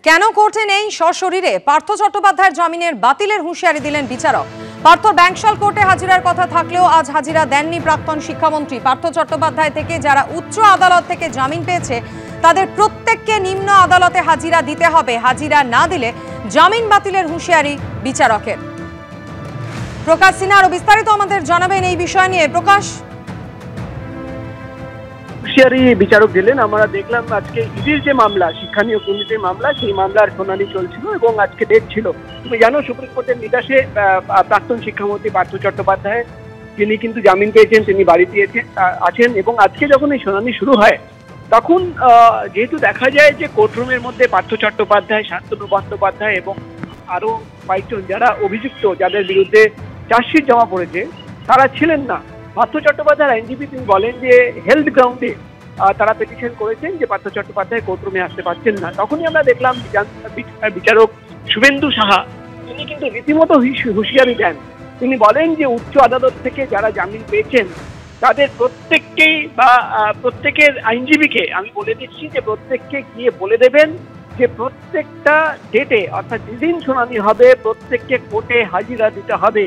কেন কোর্টে নেই সশরীরে পার্থ চট্টোপাধ্যায়ের জামিনের বাতিলের হুঁশিয়ারি দিলেন বিচারক। পার্থ ব্যাংশাল কোর্টে হাজিরার কথা থাকলেও আজ হাজিরা দেননি প্রাক্তন শিক্ষামন্ত্রী। পার্থ চট্টোপাধ্যায় থেকে যারা উচ্চ আদালত থেকে জামিন পেয়েছে তাদের প্রত্যেককে নিম্ন আদালতে হাজিরা দিতে হবে। হাজিরা না দিলে জামিন বাতিলের হুঁশিয়ারি বিচারকের। প্রকাশ সিনহা আরো বিস্তারিত আমাদের জানাবেন এই বিষয় নিয়ে। প্রকাশ, হুঁশিয়ারি বিচারক দিলেন। আমরা দেখলাম আজকে ইডির যে মামলা, শিক্ষা নিয়োগ দুর্নীতির মামলা, সেই মামলার শুনানি চলছিল এবং আজকে ডেট ছিল। তুমি জানো সুপ্রিম কোর্টের নির্দেশে প্রাক্তন শিক্ষামন্ত্রী পার্থ চট্টোপাধ্যায় তিনি কিন্তু জামিন পেয়েছেন, তিনি বাড়িতে আছেন এবং আজকে যখন এই শুনানি শুরু হয় তখন যেহেতু দেখা যায় যে কোর্টরুমের মধ্যে পার্থ চট্টোপাধ্যায়, শান্তনু বন্দ্যোপাধ্যায় এবং আরো কয়েকজন যারা অভিযুক্ত, যাদের বিরুদ্ধে চার্জশিট জমা পড়েছে, তারা ছিলেন না। পার্থ চট্টোপাধ্যায়ের আইনজীবী তিনি বলেন যে হেলথ গ্রাউন্ডে তারা পিটিশন করেছেন যে পার্থ চট্টোপাধ্যায় কোর্টরুমে আসতে পারছেন না। তখনই আমরা দেখলাম বিচারক শুভেন্দু সাহা তিনি কিন্তু রীতিমতো হুঁশিয়ারি দেন। তিনি বলেন যে উচ্চ আদালত থেকে যারা জামিন পেয়েছেন তাদের প্রত্যেককেই বা প্রত্যেকের আইনজীবীকে আমি বলে দিচ্ছি যে প্রত্যেককে গিয়ে বলে দেবেন যে প্রত্যেকটা ডেটে, অর্থাৎ যেদিন শুনানি হবে, প্রত্যেককে কোর্টে হাজিরা দিতে হবে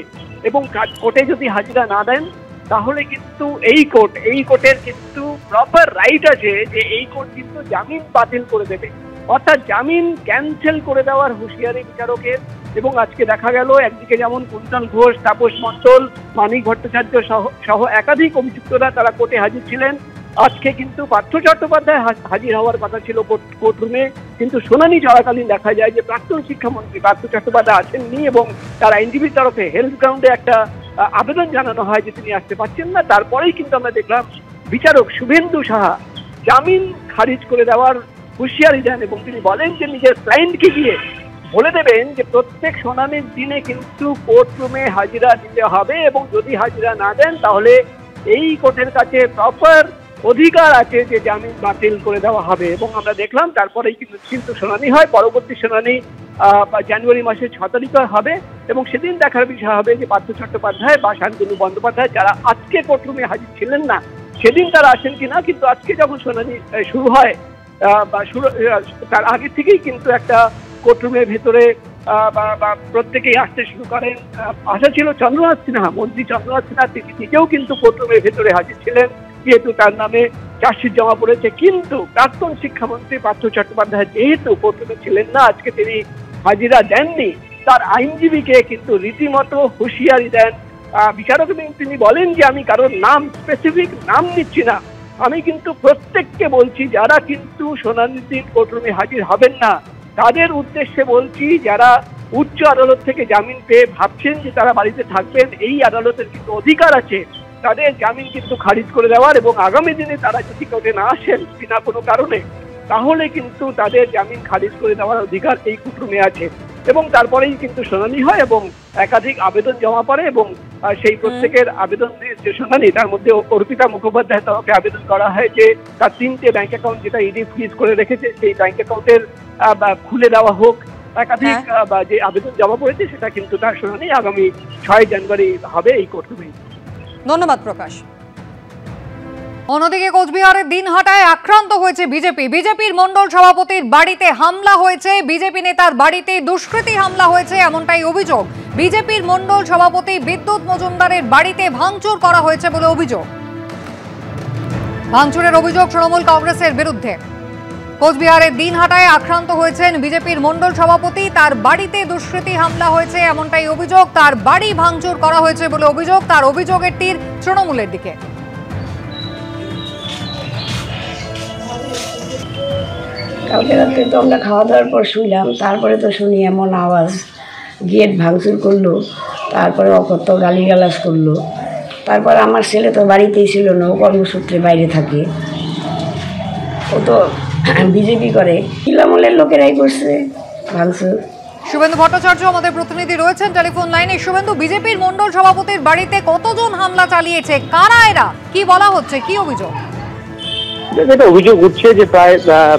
এবং কোর্টে যদি হাজিরা না দেন তাহলে কিন্তু এই কোর্টের কিন্তু প্রপার রাইট আছে যে এই কোর্ট কিন্তু জামিন বাতিল করে দেবে, অর্থাৎ জামিন ক্যান্সেল করে দেওয়ার হুঁশিয়ারি বিচারকের। এবং আজকে দেখা গেল একদিকে যেমন কুন্তল ঘোষ, তাপস মণ্ডল, মানিক ভট্টাচার্য সহ একাধিক অভিযুক্তরা তারা কোর্টে হাজির ছিলেন। আজকে কিন্তু পার্থ চট্টোপাধ্যায় হাজির হওয়ার কথা ছিল কোর্টরুমে, কিন্তু শুনানি চলাকালীন দেখা যায় যে প্রাক্তন শিক্ষামন্ত্রী পার্থ চট্টোপাধ্যায় আসেননি এবং তার আইনজীবীর তরফে হেলথ গ্রাউন্ডে একটা আবেদন জানানো হয় যে তিনি আসতে পারছেন না। তারপরেই কিন্তু আমরা দেখলাম বিচারক শুভেন্দু সাহা জামিন খারিজ করে দেওয়ার হুঁশিয়ারি দেন এবং তিনি বলেন যে নিজের ক্লায়েন্টকে গিয়ে বলে দেবেন যে প্রত্যেক শুনানির দিনে কিন্তু কোর্টরুমে হাজিরা দিতে হবে এবং যদি হাজিরা না দেন তাহলে এই কোর্টের কাছে প্রপার অধিকার আছে যে জামিন বাতিল করে দেওয়া হবে। এবং আমরা দেখলাম তারপরেই কিন্তু শুনানি হয়। পরবর্তী শুনানি জানুয়ারি মাসের 6 তারিখে হবে এবং সেদিন দেখার বিষয় হবে যে পার্থ চট্টোপাধ্যায় বা শান্তনু বন্দ্যোপাধ্যায় যারা আজকে কোর্টরুমে হাজির ছিলেন না সেদিন তারা আসেন কিনা। কিন্তু আজকে যখন শুনানি শুরু হয় বা তার আগে থেকেই কিন্তু একটা কোর্টরুমের ভেতরে প্রত্যেকেই আসতে শুরু করেন। আশা ছিল চন্দ্রনাথ সিনহা, মন্ত্রী চন্দ্রনাথ সিনহা, তিনি নিজেও কিন্তু কোর্টরুমের ভেতরে হাজির ছিলেন যেহেতু তার নামে চার্জশিট জমা পড়েছে। কিন্তু প্রাক্তন শিক্ষামন্ত্রী পার্থ চট্টোপাধ্যায় যেহেতু কোর্টরুমে ছিলেন না, আজকে তিনি হাজিরা দেননি, তার আইনজীবীকে কিন্তু রীতিমতো হুঁশিয়ারি দেন বিচারক। তিনি বলেন যে আমি কারোর নাম, স্পেসিফিক নাম নিচ্ছি না, আমি কিন্তু প্রত্যেককে বলছি যারা কিন্তু শুনানির দিন কোর্টরুমে হাজির হবেন না তাদের উদ্দেশ্যে বলছি, যারা উচ্চ আদালত থেকে জামিন পেয়ে ভাবছেন যে তারা বাড়িতে থাকবেন, এই আদালতের কিন্তু অধিকার আছে তাদের জামিন কিন্তু খারিজ করে দেওয়ার এবং আগামী দিনে তারা যদি কোর্টে না আসেন বিনা কোনো কারণে তাহলে কিন্তু তাদের জামিন খারিজ করে দেওয়ার অধিকার এই কোর্টরুমে আছে। এবং তারপরেই কিন্তু শুনানি হয় এবং একাধিক আবেদন জমা পড়ে এবং সেই প্রত্যেকের আবেদনের যে শুনানি তার মধ্যে অর্পিতা মুখোপাধ্যায়ের তরফে আবেদন করা হয় যে তার 3টে ব্যাংক অ্যাকাউন্ট যেটা ইডি ফ্রিজ করে রেখেছে সেই ব্যাংক অ্যাকাউন্টের খুলে দেওয়া হোক। একাধিক যে আবেদন জমা পড়েছে সেটা কিন্তু তার শুনানি আগামী 6 জানুয়ারি হবে এই কোর্টরুমে। ধন্যবাদ প্রকাশ। অন্যদিকে কোচবিহারের দিনহাটায় আক্রান্ত হয়েছে বিজেপির মণ্ডল সভাপতির বাড়িতে হামলা হয়েছে, বিজেপি নেতার বাড়িতে দুষ্কৃতী হামলা হয়েছে এমনটাই অভিযোগ। বিজেপির মণ্ডল সভাপতি বিদ্যুৎ মজুমদারের বাড়িতে ভাঙচুর করা হয়েছে বলে অভিযোগ। ভাঙচুরের অভিযোগ তৃণমূল কংগ্রেসের বিরুদ্ধে। কোচবিহারের দিনহাটায় আক্রান্ত হয়েছেন বিজেপির মণ্ডল সভাপতি, তার বাড়িতে দুষ্কৃতী হামলা হয়েছে এমনটাই অভিযোগ। তার বাড়ি ভাঙচুর করা হয়েছে বলে অভিযোগ। তার অভিযোগের তীর তৃণমূলের দিকে। কালকে রাতে তো আমরা খাওয়া দাওয়ার পর শুনলাম, তারপরে তো শুনি এমন আওয়াজ, গেট ভাঙচুর করলো, তারপরে অকথ্য গালিগালাজ করলো। তারপরে আমার ছেলে তো বাড়িতেই ছিল না, ও কর্মসূত্রে বাইরে থাকে, ও তো বিজেপি করে, তৃণমূলের লোকেরাই করছে ভাঙচুর। শুভেন্দু ভট্টাচার্য আমাদের প্রতিনিধি রয়েছেন টেলিফোন লাইনে। শুভেন্দু, বিজেপির মণ্ডল সভাপতির বাড়িতে কতজন হামলা চালিয়েছে, কারা এরা, কি বলা হচ্ছে, কি অভিযোগ? যেটা অভিযোগ উঠছে যে প্রায়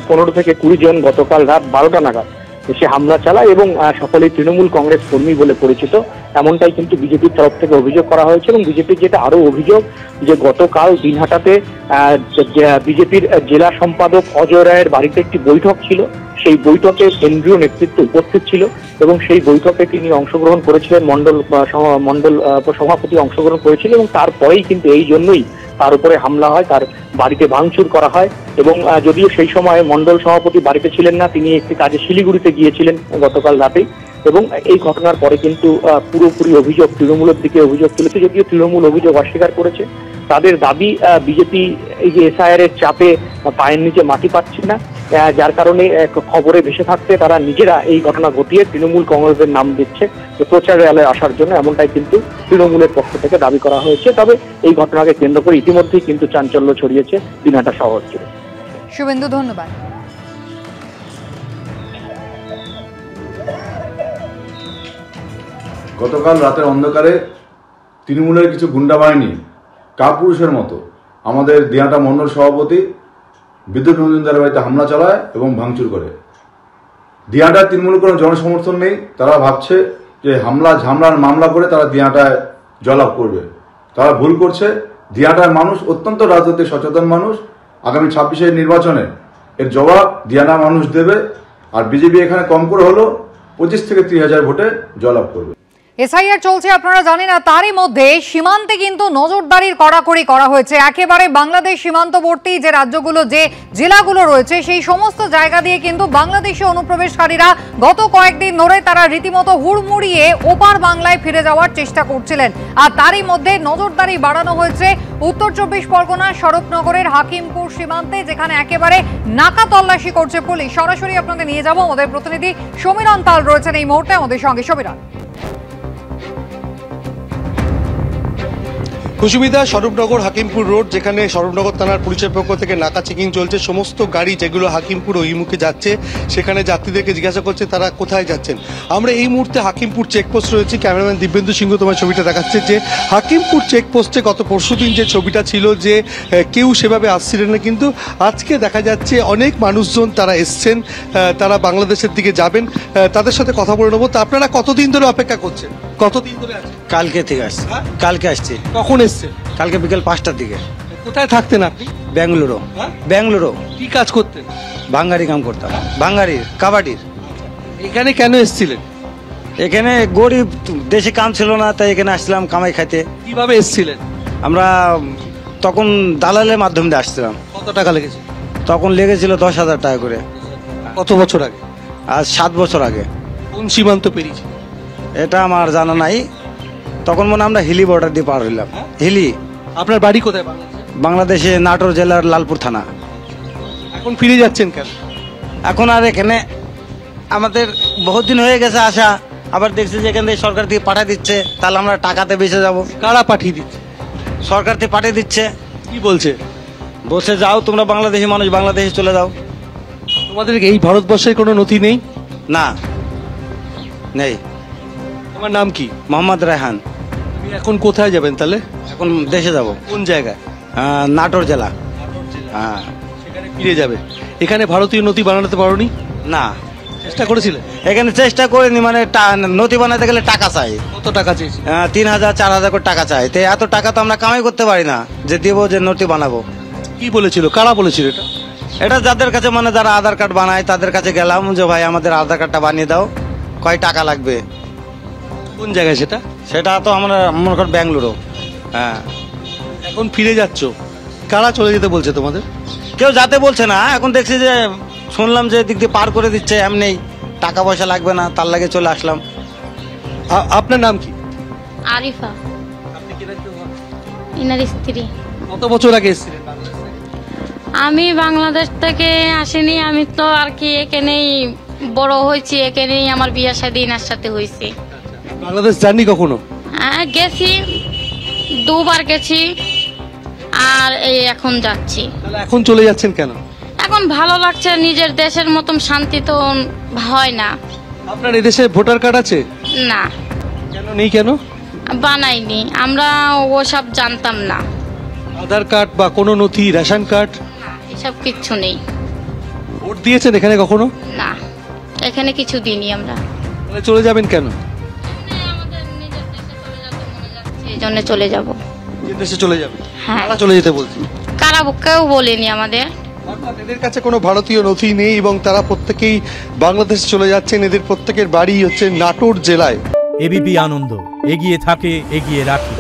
15 থেকে 20 জন গতকাল রাত 12টা নাগাদ এসে হামলা চালায় এবং সকলেই তৃণমূল কংগ্রেস কর্মী বলে পরিচিত। এমনটাই কিন্তু বিজেপির তরফ থেকে অভিযোগ করা হয়েছে। এবং বিজেপির যেটা আরো অভিযোগ যে গতকাল দিনহাটাতে বিজেপির জেলা সম্পাদক অজয় রায়ের বাড়িতে একটি বৈঠক ছিল, সেই বৈঠকে কেন্দ্রীয় নেতৃত্ব উপস্থিত ছিল এবং সেই বৈঠকে তিনি অংশগ্রহণ করেছিলেন, মণ্ডল সভাপতি অংশগ্রহণ করেছিলেন এবং তারপরেই কিন্তু এই জন্যই তার উপরে হামলা হয়, তার বাড়িতে ভাঙচুর করা হয়। এবং যদিও সেই সময় মণ্ডল সভাপতি বাড়িতে ছিলেন না, তিনি একটি কাজে শিলিগুড়িতে গিয়েছিলেন গতকাল রাতেই। এবং এই ঘটনার পরে কিন্তু পুরোপুরি অভিযোগ তৃণমূলের দিকে অভিযোগ তুলেছে, যদিও তৃণমূল অভিযোগ অস্বীকার করেছে। তাদের দাবি বিজেপি এই যে এসআইআর এর চাপে পায়ের নিচে মাটি পাচ্ছে না, যার কারণে খবরে ভেসে থাকতে তারা নিজেরা এই ঘটনা ঘটিয়ে তৃণমূল কংগ্রেসের নাম দিচ্ছে প্রচার র্যালে আসার জন্য, এমনটাই কিন্তু তৃণমূলের পক্ষ থেকে দাবি করা হয়েছে। তবে এই ঘটনাকে কেন্দ্র করে ইতিমধ্যেই কিন্তু চাঞ্চল্য ছড়িয়েছে দিনহাটা শহর জুড়ে। শুভেন্দু, ধন্যবাদ। গতকাল রাতের অন্ধকারে তৃণমূলের কিছু গুন্ডা বাহিনী কাপুরুষের মতো আমাদের দিনহাটা মণ্ডল সভাপতি বিদ্যুৎ মজুমদারের বাড়িতে হামলা চালায় এবং ভাঙচুর করে। দিনহাটার তৃণমূলের কোনো জনসমর্থন নেই, তারা ভাবছে যে ঝামলার মামলা করে তারা দিনহাটায় জয়লাভ করবে। তারা ভুল করছে। দিনহাটার মানুষ অত্যন্ত রাজনৈতিক সচেতন মানুষ। আগামী 26-এর নির্বাচনে এর জবাব দিনহাটার মানুষ দেবে। আর বিজেপি এখানে কম করে হলো 25 থেকে 30,000 ভোটে জয়লাভ করবে। এসআইআর চলছে, আপনারা জানেন না, তারই মধ্যে সীমান্তে কিন্তু নজরদারির কড়াকড়ি করা হয়েছে। একেবারে বাংলাদেশ সীমান্তবর্তী যে রাজ্যগুলো, যে জেলাগুলো রয়েছে, সেই সমস্ত জায়গা দিয়ে কিন্তু বাংলাদেশি অনুপ্রবেশকারীরা গত কয়েকদিন ধরে তারা রীতিমতো হুড়মুড়িয়ে ওপার বাংলায় ফিরে যাওয়ার চেষ্টা করছিলেন। আর তারই মধ্যে নজরদারি বাড়ানো হয়েছে উত্তর 24 পরগনা স্বরূপনগরের হাকিমপুর সীমান্তে, যেখানে একেবারে নাকা তল্লাশি করছে পুলিশ। সরাসরি আপনাদের নিয়ে যাব, আমাদের প্রতিনিধি সমীরণ পাল রয়েছেন এই মুহূর্তে আমাদের সঙ্গে। সমীরণ, কুসুমিদা, স্বরূপনগর হাকিমপুর রোড, যেখানে স্বরূপনগর থানার পুলিশের পক্ষ থেকে নাকা চেকিং চলছে। সমস্ত গাড়ি যেগুলো হাকিমপুর অভিমুখে যাচ্ছে, সেখানে যাত্রীদেরকে জিজ্ঞাসা করছে তারা কোথায় যাচ্ছেন। আমরা এই মুহূর্তে হাকিমপুর চেকপোস্ট রয়েছি, ক্যামেরাম্যান দিব্যেন্দু সিংহ তোমার ছবিটা দেখাচ্ছে যে হাকিমপুর চেকপোস্টে গত পরশুদিন যে ছবিটা ছিল যে কেউ সেভাবে আসছিলেন না, কিন্তু আজকে দেখা যাচ্ছে অনেক মানুষজন তারা এসছেন, তারা বাংলাদেশের দিকে যাবেন। তাদের সাথে কথা বলে নেবো। তা আপনারা কতদিন ধরে অপেক্ষা করছেন? কতদিন ধরে আছেন? কালকে থেকে আসছি। কালকে আসছি। কখন এসছেন? কালকে বিকেল 5টার দিকে। কোথায় থাকতেন আপনি? বেঙ্গালুরু। বেঙ্গালুরু। কি কাজ করতেন? ভাঙ্গারি কাম করতাম, ভাঙ্গারির, কাবাডির। এখানে কেন এসেছিলেন? এখানে গরিব, দেশে কাম ছিল না, তাই এখানে আসছিলাম কামাই খাইতে। কিভাবে এসেছিলেন? আমরা তখন দালালের মাধ্যমে আসছিলাম। কত টাকা লেগেছে? তখন লেগেছিল 10,000 টাকা করে। কত বছর আগে? আজ 7 বছর আগে। কোন সীমান্ত পেরিয়েছি? এটা আমার জানা নাই। তখন মনে আমরা হিলি বর্ডার দিয়ে পার হইলাম। হিলি। আপনার বাড়ি কোথায়? বাংলাদেশে নাটোর জেলার লালপুর থানা। এখন ফিরে যাচ্ছেন কেন? এখন আর এখানে আমাদের বহুত দিন হয়ে গেছে আসা, আবার দেখছি যে এখান থেকে সরকার থেকে পাঠিয়ে দিচ্ছে, তাহলে আমরা টাকাতে বেঁচে যাব। কারা পাঠিয়ে দিচ্ছে? সরকার থেকে পাঠিয়ে দিচ্ছে। কি বলছে? বসে যাও তোমরা বাংলাদেশি মানুষ, বাংলাদেশে চলে যাও। তোমাদের এই ভারতবর্ষের কোনো নথি নেই? না, নেই। তোমার নাম কি? মোহাম্মদ রায়হান। তুমি এখন কোথায় যাবেন তাহলে? এখন দেশে যাব। কোন জায়গায়? নাটোর জেলা। হ্যাঁ, সেখানে ফিরে যাবে। এখানে ভারতীয় নথি বানাতে পারোনি? না, চেষ্টা করেছিলে? এখানে চেষ্টা করিনি, মানে নথি বানাতে গেলে টাকা চাই। কত টাকা চেয়েছি? 3,000 4,000 করে টাকা চাই। তো এত টাকা তো আমরা কামাই করতে পারি না যে দিব যে নথি বানাবো। কি বলেছিল? কারা বলেছিল এটা? এটা যাদের কাছে, মানে যারা আধার কার্ড বানায় তাদের কাছে গেলাম যে ভাই আমাদের আধার কার্ডটা বানিয়ে দাও, কয় টাকা লাগবে। কোন জায়গায় সেটা? সেটা তো আমরা মনে কর বেঙ্গালুরু। হ্যাঁ। এখন ফিরে যাচ্ছ, কারা চলে যেতে বলছে তোমাদের? কেউ যাতে বলছে না। এখন দেখছি যে শুনলাম যে দিক দিয়ে পার করে দিচ্ছে, এমনি টাকা পয়সা লাগবে না, তার লাগে চলে আসলাম। আপনার নাম কি? আরিফা। ইনার স্ত্রী। কত বছর আগে এসেছিলেন? আমি বাংলাদেশ থেকে আসিনি, আমি তো আর কি এখানেই বড় হয়েছি, এখানেই আমার বিয়ে শাদী ইনার সাথে হয়েছে। বাংলাদেশ যাননি কখনো? হ্যাঁ, গেছি, 2 বার গেছি, আর এই এখন যাচ্ছি। তাহলে এখন চলে যাচ্ছেন কেন? এখন ভালো লাগছে, নিজের দেশের মতন শান্তি তো হয় না। আপনার এদেশে ভোটার কার্ড আছে? না। কেন নেই? কেন বানাইনি, আমরা ওসব জানতাম না। আধার কার্ড বা কোনো নথি, রেশন কার্ড এসব কিচ্ছু নেই। ভোট দিয়েছেন এখানে কখনো? না, এখানে কিছু দিইনি আমরা। তাহলে চলে যাবেন কেন? আমাদের নিজের এই জন্য চলে যাব। যে দেশে চলে যাবে? হ্যাঁ। কারা চলে যেতে বলছে? কারা কেউ বলেনি আমাদের। অর্থাৎ এদের কাছে কোনো ভারতীয় নথি নেই এবং তারা প্রত্যেকেই বাংলাদেশে চলে যাচ্ছেন। এদের প্রত্যেকের বাড়ি হচ্ছে নাটোর জেলায়। এবিপি আনন্দ, এগিয়ে থাকে, এগিয়ে রাখে।